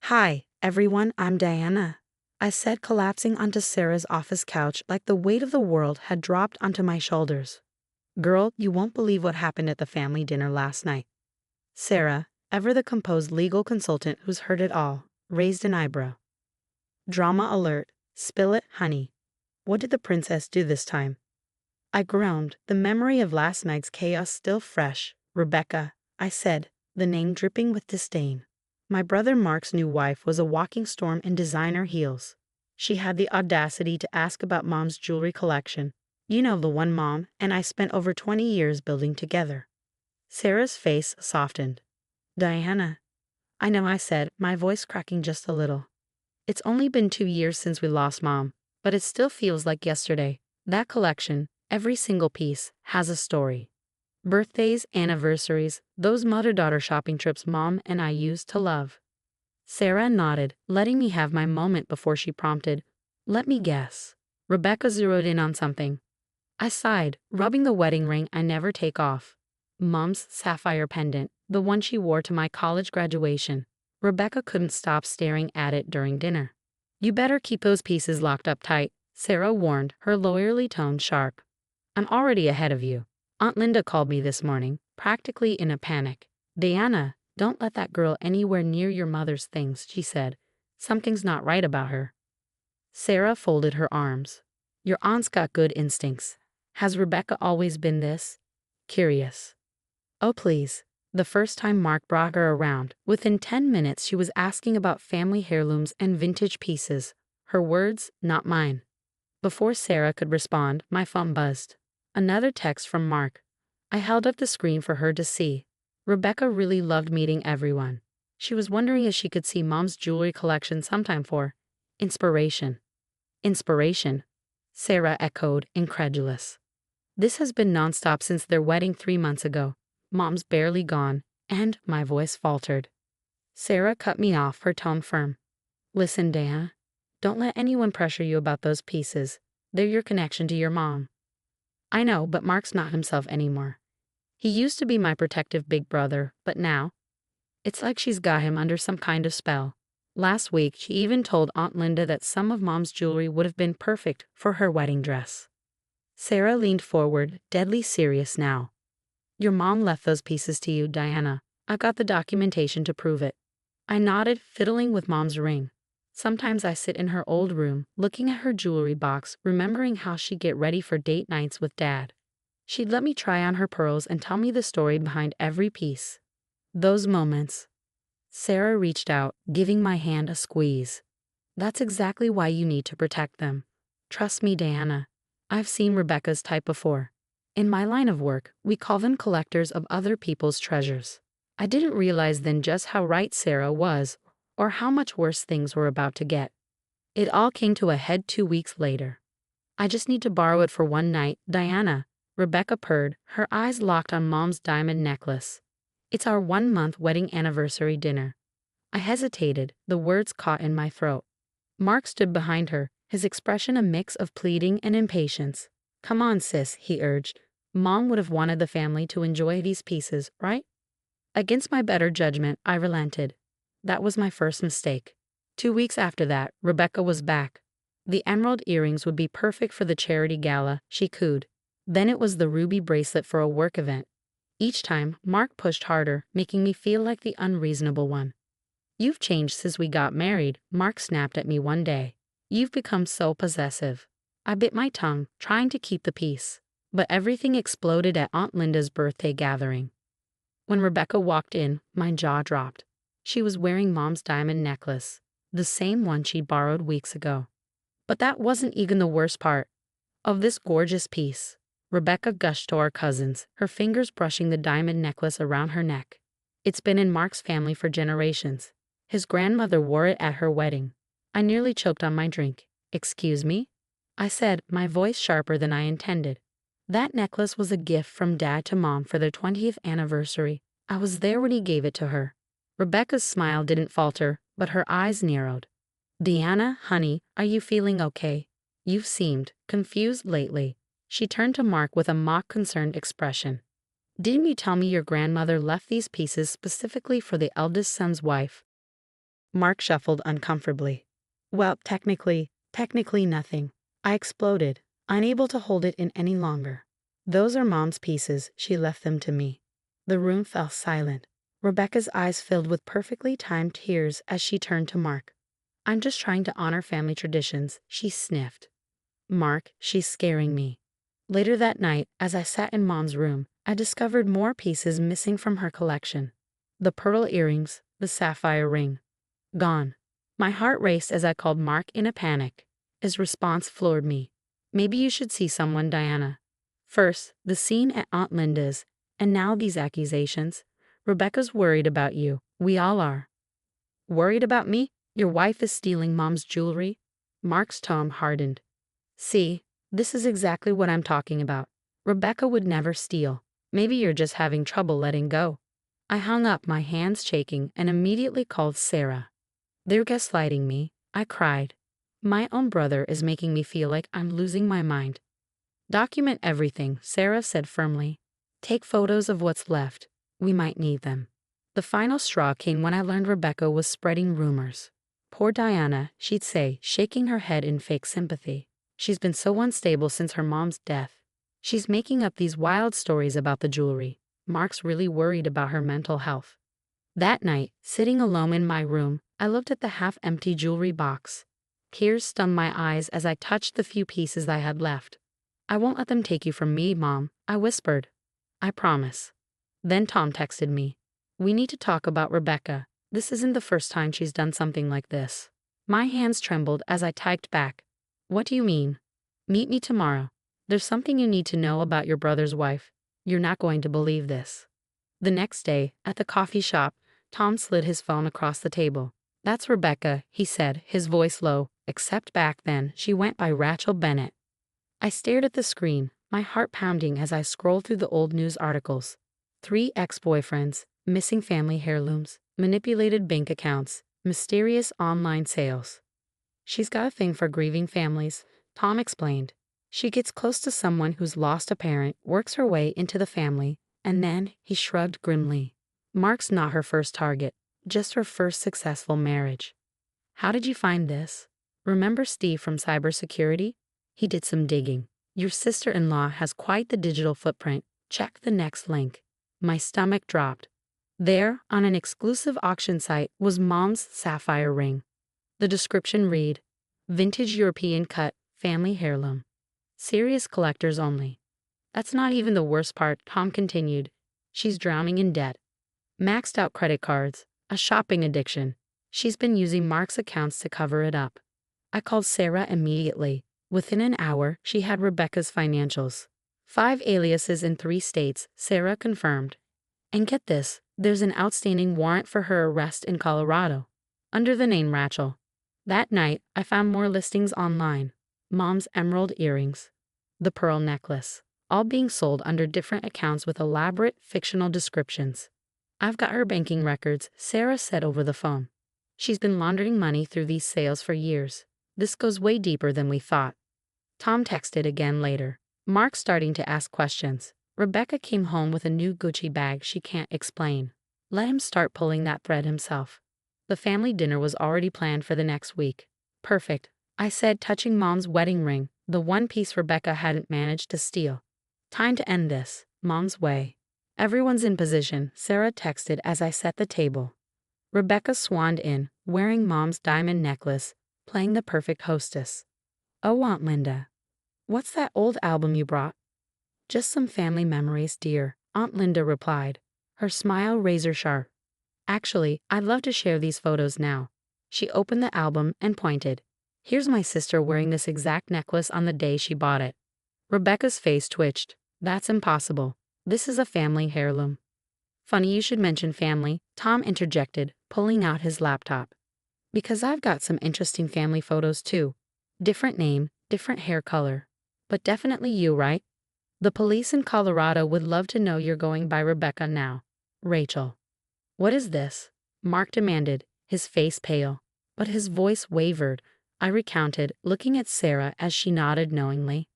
Hi, everyone, I'm Diana. I said, collapsing onto Sarah's office couch like the weight of the world had dropped onto my shoulders. Girl, you won't believe what happened at the family dinner last night. Sarah, ever the composed legal consultant who's heard it all, raised an eyebrow. Drama alert. Spill it, honey. What did the princess do this time? I groaned, the memory of last night's chaos still fresh. Rebecca, I said, the name dripping with disdain. My brother Mark's new wife was a walking storm in designer heels. She had the audacity to ask about Mom's jewelry collection. You know, the one Mom and I spent over 20 years building together. Sarah's face softened. Diana. I know, I said, my voice cracking just a little. It's only been 2 years since we lost Mom, but it still feels like yesterday. That collection, every single piece, has a story. Birthdays, anniversaries, those mother-daughter shopping trips Mom and I used to love. Sarah nodded, letting me have my moment before she prompted, let me guess. Rebecca zeroed in on something. I sighed, rubbing the wedding ring I never take off. Mom's sapphire pendant, the one she wore to my college graduation. Rebecca couldn't stop staring at it during dinner. You better keep those pieces locked up tight, Sarah warned, her lawyerly tone sharp. I'm already ahead of you. Aunt Linda called me this morning, practically in a panic. Diana, don't let that girl anywhere near your mother's things, she said. Something's not right about her. Sarah folded her arms. Your aunt's got good instincts. Has Rebecca always been this? Curious. Oh, please. The first time Mark brought her around, within 10 minutes she was asking about family heirlooms and vintage pieces. Her words, not mine. Before Sarah could respond, my phone buzzed. Another text from Mark. I held up the screen for her to see. Rebecca really loved meeting everyone. She was wondering if she could see Mom's jewelry collection sometime for inspiration. Inspiration? Sarah echoed, incredulous. This has been nonstop since their wedding 3 months ago. Mom's barely gone, and my voice faltered. Sarah cut me off, her tone firm. Listen, Diana. Don't let anyone pressure you about those pieces. They're your connection to your mom. I know, but Mark's not himself anymore. He used to be my protective big brother, but now, it's like she's got him under some kind of spell. Last week, she even told Aunt Linda that some of Mom's jewelry would have been perfect for her wedding dress. Sarah leaned forward, deadly serious now. Your mom left those pieces to you, Diana. I've got the documentation to prove it. I nodded, fiddling with Mom's ring. Sometimes I sit in her old room, looking at her jewelry box, remembering how she'd get ready for date nights with Dad. She'd let me try on her pearls and tell me the story behind every piece. Those moments. Sarah reached out, giving my hand a squeeze. That's exactly why you need to protect them. Trust me, Diana. I've seen Rebecca's type before. In my line of work, we call them collectors of other people's treasures. I didn't realize then just how right Sarah was, or how much worse things were about to get. It all came to a head 2 weeks later. I just need to borrow it for one night, Diana, Rebecca purred, her eyes locked on Mom's diamond necklace. It's our 1-month wedding anniversary dinner. I hesitated, the words caught in my throat. Mark stood behind her, his expression a mix of pleading and impatience. Come on, sis, he urged. Mom would have wanted the family to enjoy these pieces, right? Against my better judgment, I relented. That was my first mistake. 2 weeks after that, Rebecca was back. The emerald earrings would be perfect for the charity gala, she cooed. Then it was the ruby bracelet for a work event. Each time, Mark pushed harder, making me feel like the unreasonable one. You've changed since we got married, Mark snapped at me one day. You've become so possessive. I bit my tongue, trying to keep the peace. But everything exploded at Aunt Linda's birthday gathering. When Rebecca walked in, my jaw dropped. She was wearing Mom's diamond necklace, the same one she'd borrowed weeks ago. But that wasn't even the worst part of this gorgeous piece. Rebecca gushed to our cousins, her fingers brushing the diamond necklace around her neck. It's been in Mark's family for generations. His grandmother wore it at her wedding. I nearly choked on my drink. Excuse me? I said, my voice sharper than I intended. That necklace was a gift from Dad to Mom for their 20th anniversary. I was there when he gave it to her. Rebecca's smile didn't falter, but her eyes narrowed. Diana, honey, are you feeling okay? You've seemed confused lately. She turned to Mark with a mock concerned expression. Didn't you tell me your grandmother left these pieces specifically for the eldest son's wife? Mark shuffled uncomfortably. Well, technically nothing. I exploded, unable to hold it in any longer. Those are Mom's pieces, she left them to me. The room fell silent. Rebecca's eyes filled with perfectly timed tears as she turned to Mark. I'm just trying to honor family traditions, she sniffed. Mark, she's scaring me. Later that night, as I sat in Mom's room, I discovered more pieces missing from her collection. The pearl earrings, the sapphire ring. Gone. My heart raced as I called Mark in a panic. His response floored me. Maybe you should see someone, Diana. First, the scene at Aunt Linda's, and now these accusations. Rebecca's worried about you. We all are. Worried about me? Your wife is stealing Mom's jewelry? Mark's tone hardened. See, this is exactly what I'm talking about. Rebecca would never steal. Maybe you're just having trouble letting go. I hung up, my hands shaking, and immediately called Sarah. They're gaslighting me, I cried. My own brother is making me feel like I'm losing my mind. Document everything, Sarah said firmly. Take photos of what's left. We might need them. The final straw came when I learned Rebecca was spreading rumors. Poor Diana, she'd say, shaking her head in fake sympathy. She's been so unstable since her mom's death. She's making up these wild stories about the jewelry. Mark's really worried about her mental health. That night, sitting alone in my room, I looked at the half-empty jewelry box. Tears stung my eyes as I touched the few pieces I had left. I won't let them take you from me, Mom, I whispered. I promise. Then Tom texted me. We need to talk about Rebecca. This isn't the first time she's done something like this. My hands trembled as I typed back. What do you mean? Meet me tomorrow. There's something you need to know about your brother's wife. You're not going to believe this. The next day, at the coffee shop, Tom slid his phone across the table. That's Rebecca, he said, his voice low, except back then she went by Rachel Bennett. I stared at the screen, my heart pounding as I scrolled through the old news articles. 3 ex-boyfriends, missing family heirlooms, manipulated bank accounts, mysterious online sales. She's got a thing for grieving families, Tom explained. She gets close to someone who's lost a parent, works her way into the family, and then, he shrugged grimly. Mark's not her first target, just her first successful marriage. How did you find this? Remember Steve from cybersecurity? He did some digging. Your sister-in-law has quite the digital footprint. Check the next link. My stomach dropped. There, on an exclusive auction site, was Mom's sapphire ring. The description read, Vintage European cut, family heirloom. Serious collectors only. That's not even the worst part, Tom continued. She's drowning in debt. Maxed out credit cards, a shopping addiction. She's been using Mark's accounts to cover it up. I called Sarah immediately. Within an hour, she had Rebecca's financials. 5 aliases in 3 states, Sarah confirmed. And get this, there's an outstanding warrant for her arrest in Colorado, under the name Rachel. That night, I found more listings online. Mom's emerald earrings, the pearl necklace, all being sold under different accounts with elaborate fictional descriptions. I've got her banking records, Sarah said over the phone. She's been laundering money through these sales for years. This goes way deeper than we thought. Tom texted again later. Mark's starting to ask questions. Rebecca came home with a new Gucci bag she can't explain. Let him start pulling that thread himself. The family dinner was already planned for the next week. Perfect, I said, touching Mom's wedding ring, the one piece Rebecca hadn't managed to steal. Time to end this, Mom's way. Everyone's in position, Sarah texted as I set the table. Rebecca swanned in, wearing Mom's diamond necklace, playing the perfect hostess. Oh, Aunt Linda. What's that old album you brought? Just some family memories, dear, Aunt Linda replied, her smile razor-sharp. Actually, I'd love to share these photos now. She opened the album and pointed. Here's my sister wearing this exact necklace on the day she bought it. Rebecca's face twitched. That's impossible. This is a family heirloom. Funny you should mention family, Tom interjected, pulling out his laptop. Because I've got some interesting family photos too. Different name, different hair color. But definitely you, right? The police in Colorado would love to know you're going by Rebecca now. Rachel. What is this? Mark demanded, his face pale. But his voice wavered. I recounted, looking at Sarah as she nodded knowingly.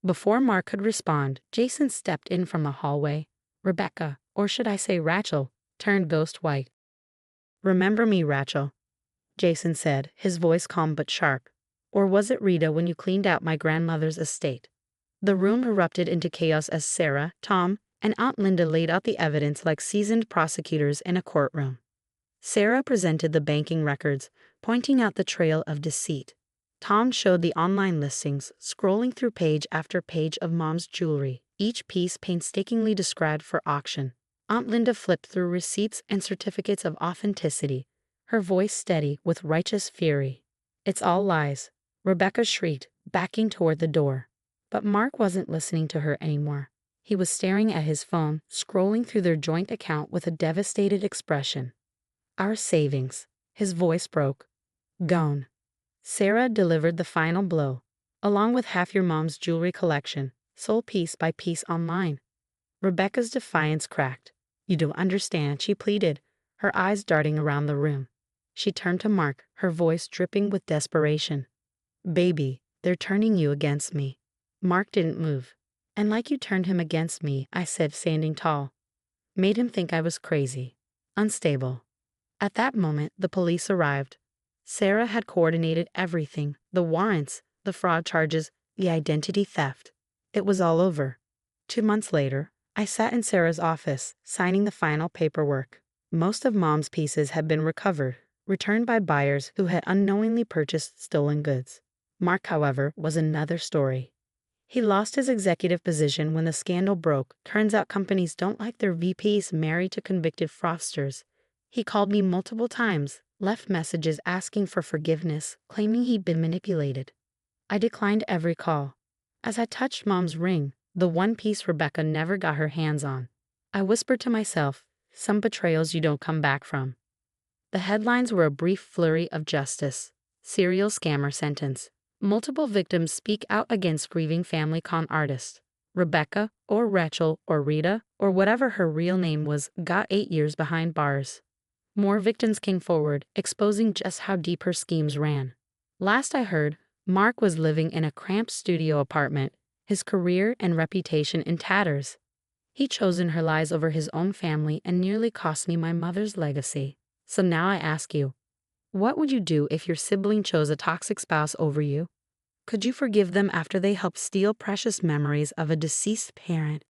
Before Mark could respond, Jason stepped in from the hallway. Rebecca, or should I say Rachel, turned ghost white. Remember me, Rachel. Jason said, his voice calm but sharp. Or was it Rita when you cleaned out my grandmother's estate? The room erupted into chaos as Sarah, Tom, and Aunt Linda laid out the evidence like seasoned prosecutors in a courtroom. Sarah presented the banking records, pointing out the trail of deceit. Tom showed the online listings, scrolling through page after page of Mom's jewelry, each piece painstakingly described for auction. Aunt Linda flipped through receipts and certificates of authenticity, her voice steady with righteous fury. "It's all lies," Rebecca shrieked, backing toward the door. But Mark wasn't listening to her anymore. He was staring at his phone, scrolling through their joint account with a devastated expression. "Our savings," his voice broke. "Gone." Sarah delivered the final blow, along with half your mom's jewelry collection, sold piece by piece online. Rebecca's defiance cracked. "You don't understand," she pleaded, her eyes darting around the room. She turned to Mark, her voice dripping with desperation. "Baby, they're turning you against me." Mark didn't move. "And like you turned him against me," I said, standing tall. "Made him think I was crazy, unstable." At that moment, the police arrived. Sarah had coordinated everything, the warrants, the fraud charges, the identity theft. It was all over. 2 months later, I sat in Sarah's office, signing the final paperwork. Most of Mom's pieces had been recovered, returned by buyers who had unknowingly purchased stolen goods. Mark, however, was another story. He lost his executive position when the scandal broke. Turns out companies don't like their VPs married to convicted fraudsters. He called me multiple times, left messages asking for forgiveness, claiming he'd been manipulated. I declined every call. As I touched Mom's ring, the one piece Rebecca never got her hands on, I whispered to myself, "Some betrayals you don't come back from." The headlines were a brief flurry of justice. Serial scammer sentence. Multiple victims speak out against grieving family con artist. Rebecca, or Rachel, or Rita, or whatever her real name was, got 8 years behind bars. More victims came forward, exposing just how deep her schemes ran. Last I heard, Mark was living in a cramped studio apartment, his career and reputation in tatters. He'd chosen her lies over his own family and nearly cost me my mother's legacy. So now I ask you, what would you do if your sibling chose a toxic spouse over you? Could you forgive them after they helped steal precious memories of a deceased parent